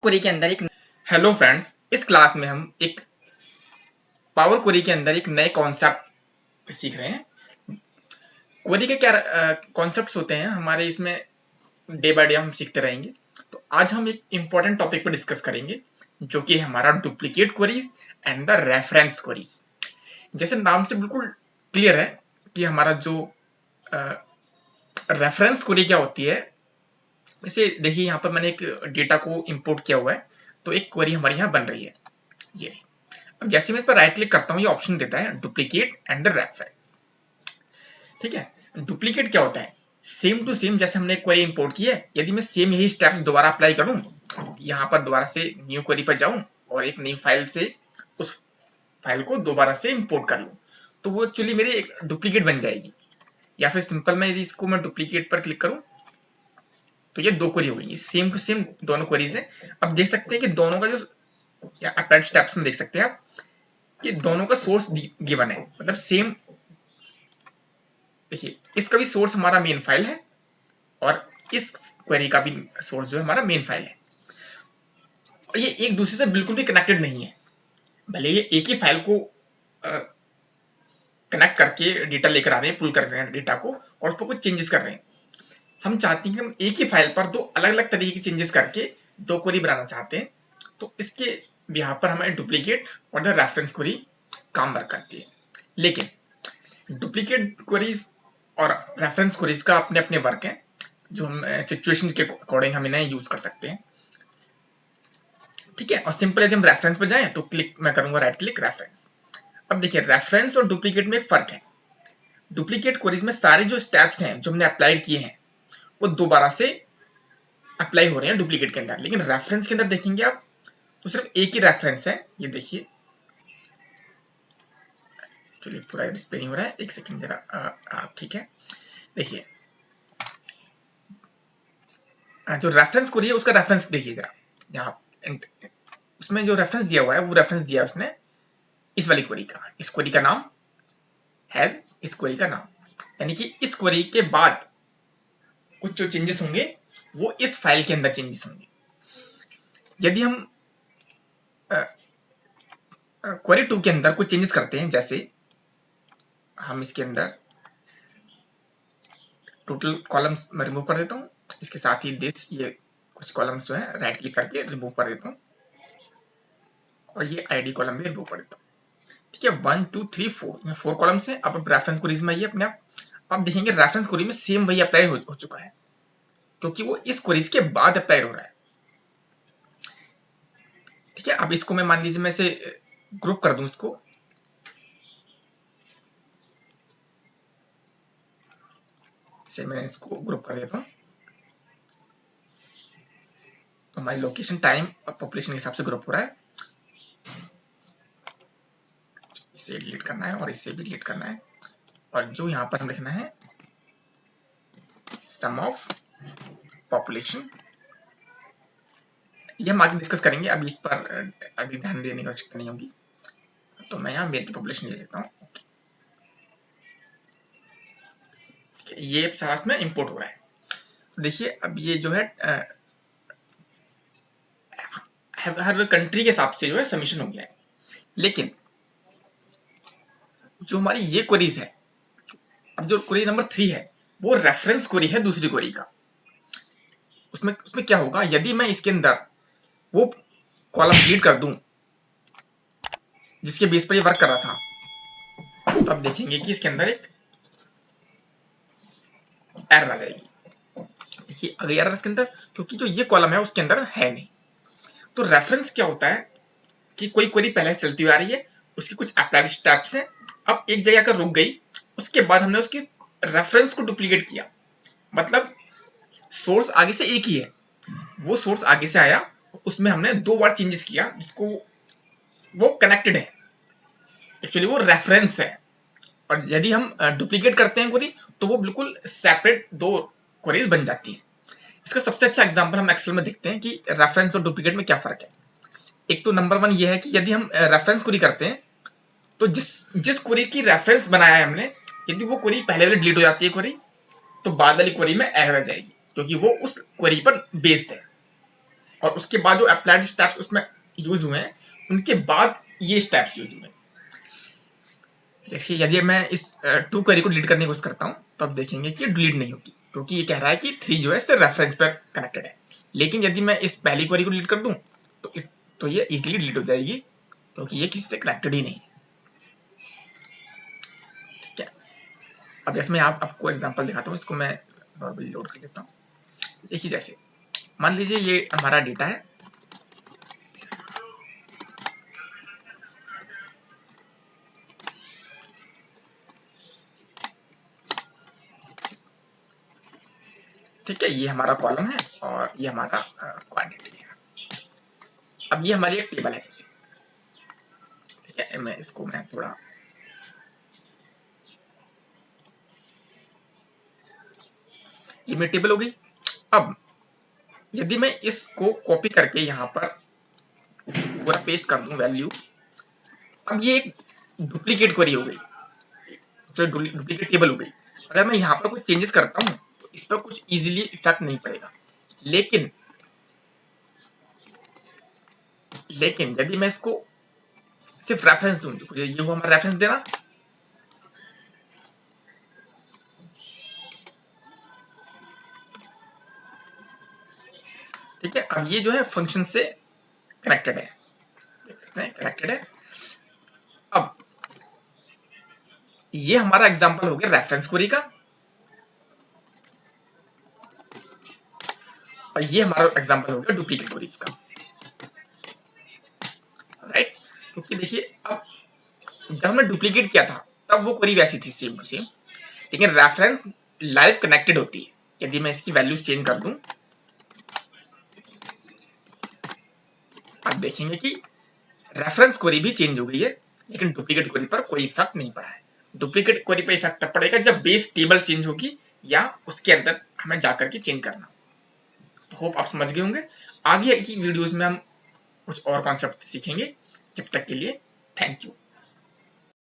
Query के अंदर एक हेलो फ्रेंड्स, इस क्लास में हम एक पावर क्वेरी के अंदर एक नए कॉन्सेप्ट सीख रहे हैं। क्वेरी के क्या कॉन्सेप्ट्स होते हैं हमारे इसमें, डे बाय डे हम सीखते रहेंगे। तो आज हम एक इंपॉर्टेंट टॉपिक पर डिस्कस करेंगे जो कि हमारा duplicate queries and the reference queries. जैसे नाम से बिल्कुल क्लियर है कि हमारा जो रेफरेंस क्वेरी क्या होती है। इसे देखिए, यहाँ पर मैंने एक डेटा को इंपोर्ट किया हुआ है, तो एक क्वेरी हमारे यहाँ बन रही है ये। अब जैसे मैं इस पर राइट क्लिक करता हूँ, ये ऑप्शन देता है डुप्लीकेट एंड द रेफरेंस। ठीक है, डुप्लीकेट क्या होता है? सेम टू सेम जैसे हमने क्वेरी इंपोर्ट की है, यदि मैं सेम यही स्टेप्स दोबारा अप्लाई करूं, यहाँ पर दोबारा से न्यू क्वेरी पर जाऊं और एक नई फाइल से उस फाइल को दोबारा से इंपोर्ट कर लूं, तो वो एक्चुअली मेरी एक डुप्लीकेट बन जाएगी। या फिर सिंपल में यदि इसको मैं डुप्लीकेट पर क्लिक करूं तो ये दो क्वेरी हो गई, सेम टू सेम दोनों क्वेरीज है। अब देख सकते हैं कि दोनों का जो अप्लाइड स्टेप्स में देख सकते हैं आप कि दोनों का सोर्स गिवन है, मतलब सेम। देखिए, इसका भी सोर्स हमारा मेन फाइल है और इस क्वेरी का भी सोर्स जो है हमारा मेन फाइल है, और ये एक दूसरे से बिल्कुल भी कनेक्टेड नहीं है। भले ये एक ही फाइल को कनेक्ट करके डेटा लेकर आ रहे हैं, पुल कर रहे हैं डेटा को और उस पर कुछ चेंजेस कर रहे हैं। हम चाहते हैं कि हम एक ही फाइल पर दो अलग अलग तरीके के चेंजेस करके दो क्वेरी बनाना चाहते हैं, तो इसके यहाँ पर हमारे डुप्लीकेट और द रेफरेंस क्वेरी काम वर्क करती है। लेकिन डुप्लीकेट क्वेरीज और रेफरेंस क्वेरीज का अपने अपने वर्क है, जो हम सिचुएशन के अकॉर्डिंग हम इन्हें यूज कर सकते हैं। ठीक है, और सिंपल यदि हम रेफरेंस पे जाएं तो क्लिक मैं करूंगा राइट क्लिक रेफरेंस। अब देखिए, रेफरेंस और डुप्लीकेट में एक फर्क है। डुप्लीकेट क्वेरीज में सारे जो स्टेप्स हैं जो हमने अप्लाई किए हैं वो दोबारा से अप्लाई हो रहे हैं डुप्लीकेट के अंदर, लेकिन रेफरेंस के अंदर देखेंगे आप तो सिर्फ एक ही रेफरेंस है। ये देखिए, चलिए पूरा डिस्प्ले नहीं हो रहा है, एक सेकंड जरा। ठीक है, देखिए जो रेफरेंस क्वेरी है उसका रेफरेंस देखिए जरा, यहाँ उसमें जो रेफरेंस दिया हुआ है वो रेफरेंस दिया है उसने इस वाली क्वेरी का। इस क्वेरी का नाम हैज, इस क्वेरी का नाम, यानी कि इस क्वेरी के बाद कुछ जो चेंजेस होंगे वो इस फाइल के अंदर चेंजेस होंगे। यदि हम क्वेरी 2 के अंदर कुछ चेंजेस करते हैं, जैसे हम इसके अंदर टोटल कॉलम्स मैं रिमूव कर देता हूँ, इसके साथ ही दिस, ये कुछ कॉलम्स जो है राइट क्लिक करके रिमूव कर देता हूँ, और ये आईडी कॉलम भी रिमूव कर देता हूँ। ठीक है, 1 2 3 4 4 कॉलम्स हैं। अब रेफरेंस क्वेरीज में आइए अपने आप देखेंगे रेफरेंस क्वेरी में सेम वही अप्लाई हो चुका है, क्योंकि वो इस क्वेरीज के बाद अप्लाई हो रहा है। ठीक है, अब इसको मैं मान लीजिए मैं इसे ग्रुप कर दूं, इसको इसे मैं इसको ग्रुप कर देता हूँ, तो हमारी लोकेशन, टाइम और पॉपुलेशन के हिसाब से ग्रुप हो रहा है। इसे डिलीट करना है और इसे भी डिलीट करना है, और जो यहाँ पर हम लिखना है सम ऑफ पॉपुलेशन, ये हम आगे डिस्कस करेंगे, अभी इस पर अभी ध्यान देने की आवश्यकता नहीं होगी। तो मैं यहाँ मेल की पॉपुलेशन ले लेता हूँ। ये सारा इसमें इंपोर्ट हो रहा है। तो देखिए, अब ये जो है हर कंट्री के हिसाब से जो है सबमिशन हो गया है। लेकिन जो हमारी ये क्वेरीज है, अब जो क्वेरी नंबर 3 है वो रेफरेंस क्वेरी है दूसरी क्वेरी का। उसमें उसमें क्या होगा, यदि मैं इसके अंदर वो कॉलम डिलीट कर दूं जिसके बेस पर ये वर्क कर रहा था, तो अब देखेंगे कि इसके अंदर एक एरर आ जाएगी। देखिए, अगर एरर इसके अंदर, क्योंकि जो ये कॉलम है उसके अंदर है नहीं। तो रेफरेंस क्या होता है कि कोई क्वेरी पहले से चलती हुई आ रही है, उसकी कुछ अप्लाइड स्टेप्स हैं, अब एक जगह कर रुक गई, उसके बाद हमने उसके रेफरेंस को डुप्लीकेट किया। मतलब सोर्स आगे से एक ही है, वो सोर्स आगे से आया, उसमें हमने 2 बार चेंजेस किया, जिसको वो कनेक्टेड है, एक्चुअली वो रेफरेंस है। और यदि हम डुप्लीकेट करते हैं क्वेरी तो वो बिल्कुल सेपरेट 2 क्वेरीज बन जाती है। इसका सबसे अच्छा एग्जांपल हम एक्सेल में देखते हैं कि रेफरेंस और डुप्लीकेट में क्या फर्क है। एक तो नंबर 1 ये है कि यदि हम रेफरेंस क्वेरी करते हैं तो जिस जिस क्वेरी की रेफरेंस बनाया है हमने, यदि वो क्वेरी पहले वाली डिलीट हो जाती है क्वेरी, तो बाद वाली क्वेरी में एरर आ जाएगी, क्योंकि वो उस क्वेरी पर बेस्ड है। और उसके बाद जो अप्लाइड स्टेप्स उसमें यूज हुए हैं उनके बाद ये स्टेप्स यूज हुए। जैसे यदि मैं इस टू क्वेरी को डिलीट करने की कोशिश करता हूँ तो आप देखेंगे कि डिलीट नहीं होगी, क्योंकि ये कह रहा है कि 3 जो है सिर्फ रेफरेंस पर कनेक्टेड है। लेकिन यदि मैं इस पहली क्वेरी को डिलीट कर दूं तो ये इजीली डिलीट हो जाएगी, क्योंकि ये किसी से कनेक्टेड ही नहीं है। ठीक है, अब इसमें आपको एग्जांपल दिखाता हूँ, इसको मैं नॉर्मली लोड कर लेता हूँ। देखिए जैसे मान लीजिए ये हमारा डेटा है, ठीक है, ये हमारा कॉलम है और ये हमारा क्वांटिटी है। अब ये हमारी एक टेबल है, ठीक है, मैं थोड़ा ये मेरी टेबल हो गई। अब यदि मैं इसको कॉपी करके यहाँ पर पूरा पेस्ट कर दूं वैल्यू, अब ये एक डुप्लीकेट क्वेरी हो गई, डुप्लीकेट टेबल हो गई। अगर मैं यहाँ पर कोई चेंजेस करता हूँ तो इस पर कुछ इजीली इफेक्ट नहीं पड़ेगा। लेकिन यदि मैं इसको सिर्फ रेफरेंस दूं, तो ये वो हमारा रेफरेंस देना, ठीक है। अब ये जो है फंक्शन से कनेक्टेड है, कनेक्टेड है। अब ये हमारा एग्जांपल हो गया रेफरेंस क्वेरी का, और ये हमारा एग्जांपल हो गया डुप्लीकेट क्वेरीज का, राइट। क्योंकि देखिए अब जब हमने डुप्लीकेट किया था तब वो क्वेरी वैसी थी सेम टू सेम, लेकिन रेफरेंस लाइव कनेक्टेड होती है। यदि मैं इसकी वैल्यूज चेंज कर दूं, आप देखेंगे कि रेफरेंस क्वेरी भी चेंज हो गई है, लेकिन डुप्लीकेट क्वेरी पर कोई इफेक्ट नहीं पड़ा है। डुप्लीकेट क्वेरी पर इफेक्ट तब पड़ेगा जब बेस टेबल चेंज होगी या उसके अंदर हमें जाकर के चेंज करना। होप आप समझ गए होंगे। आगे की वीडियोस में हम कुछ और कॉन्सेप्ट सीखेंगे। जब तक के लिए थैंक यू।